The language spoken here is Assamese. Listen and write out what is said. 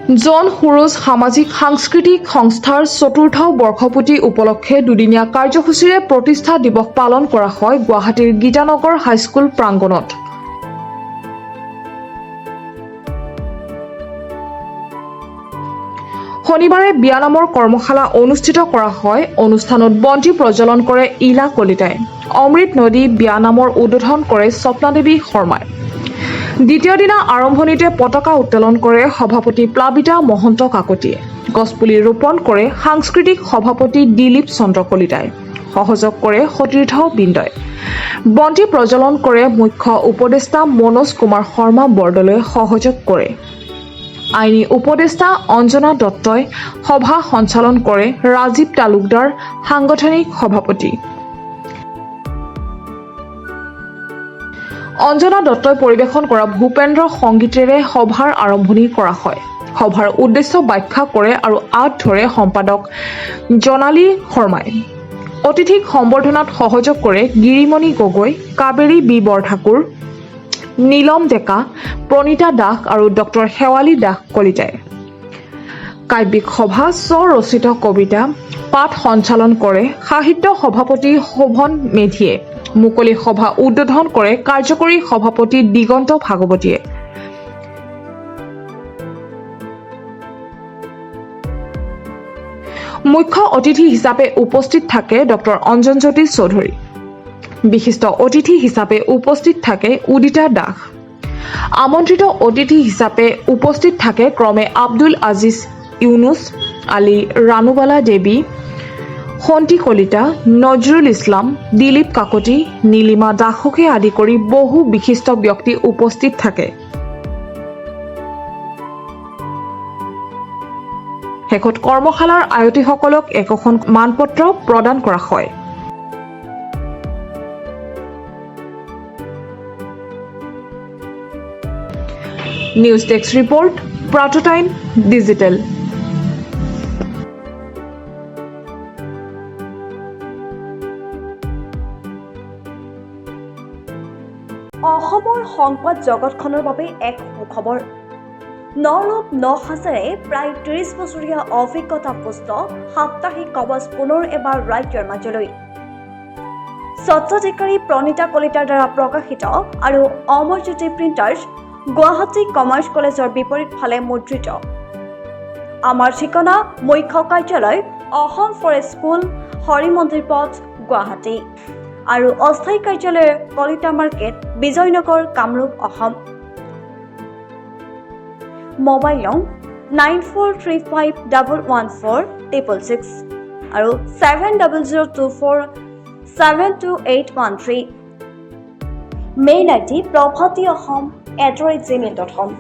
জন সুৰুজ সামাজিক সাংস্কৃতিক সংস্থাৰ ৪ৰ্থ বৰ্ষপূৰ্তি উপলক্ষে দুদিনীয়া কাৰ্যসূচীৰে প্ৰতিষ্ঠা দিৱস পালন কৰা হয় গুৱাহাটীৰ গীতানগৰ হাইস্কুল প্ৰাংগণত। শনিবাৰে বিয়া নামৰ কৰ্মশালা অনুষ্ঠিত কৰা হয়। অনুষ্ঠানত বন্তি প্ৰজ্বলন কৰে ইলা কলিতাই। অমৃত নদী বিয়া নামৰ উদ্বোধন কৰে স্বপ্নাদেৱী শৰ্মাই। দ্বিতীয় দিনা আৰম্ভণিতে পতাকা উত্তোলন কৰে সভাপতি প্লাবিতা মহন্ত কাকতিয়ে। গছপুলি ৰোপণ কৰে সাংস্কৃতিক সভাপতি দিলীপ চন্দ্ৰ কলিতাই। সহযোগ কৰে সতীৰ্থ বৃন্দই। বন্তি প্ৰজ্বলন কৰে মুখ্য উপদেষ্টা মনোজ কুমাৰ শৰ্মা বৰদলৈয়ে সহযোগ কৰে। আইনী উপদেষ্টা অঞ্জনা দত্তই সভা সঞ্চালন কৰে ৰাজীৱ তালুকদাৰ সাংগঠনিক সভাপতি। অঞ্জনা দত্তই পৰিৱেশন কৰা ভূপেন্দ্ৰ সংগীতেৰে সভাৰ আৰম্ভণি কৰা হয়। সভাৰ উদ্দেশ্য ব্যাখ্যা কৰে আৰু আঁত ধৰে সম্পাদক জনালী শৰ্মাই। অতিথিক সম্বৰ্ধনাত সহযোগ কৰে গিৰিমণি গগৈ, কাবেৰী বি বৰঠাকুৰ, নীলম ডেকা, প্ৰণীতা দাস আৰু ডক্টৰ শেৱালী দাস কলিতাই। কাব্যিক সভা স্বৰচিত কবিতা পাঠ সঞ্চালন কৰে সাহিত্য সভাপতি শোভন মেধিয়ে। মুকলি সভা উদ্বোধন কৰে কাৰ্যকৰী সভাপতি দিগন্ত ভাগৱতীয়ে। মুখ্য অতিথি হিচাপে উপস্থিত থাকে ডক্টৰ অঞ্জনজ্যোতি চৌধুৰী। বিশিষ্ট অতিথি হিচাপে উপস্থিত থাকে উদিতা দাস। আমন্ত্ৰিত অতিথি হিচাপে উপস্থিত থাকে ক্ৰমে আব্দুল আজিজ ইউনুছ, আলী ৰাণুবালা দেৱী, শন্তি কলিতা, নজৰুল ইছলাম, দিলীপ কাকতি, নীলিমা দাসকে আদি কৰি বহু বিশিষ্ট ব্যক্তি উপস্থিত থাকে। শেষত কৰ্মশালাৰ আয়তীসকলক একোখন মানপত্ৰ প্ৰদান কৰা হয়। নিউজ ডেস্ক ৰিপৰ্ট, প্ৰাটোটাইম ডিজিটেল। অসমৰ সংবাদ জগতখনৰ বাবে এক সুখবৰ। নৰূপ নসাজেৰে প্ৰায় ৩০ বছৰীয়া অভিজ্ঞতাপুষ্ট সাপ্তাহিক কৱচ পুনৰ এবাৰ ৰাজ্যৰ মাজলৈ। স্বত্বাধিকাৰী প্ৰণীতা কলিতাৰ দ্বাৰা প্ৰকাশিত আৰু অমৰজ্যোতি প্ৰিণ্টাৰ্ছ, গুৱাহাটী কমাৰ্চ কলেজৰ বিপৰীত ফালে মুদ্ৰিত। আমাৰ ঠিকনা মুখ্য কাৰ্যালয় অসম ফৰেষ্ট স্কুল, হৰি মন্দিৰ পথ, গুৱাহাটী আৰু অস্থায়ী কাৰ্যালয় কলিতা মাৰ্কেট, বিজয়নগৰ, কামৰূপ, অসম। মোবাইল নং 9435114666 আৰু 7024722813। Mail ID prabhatiahom@gmail.com।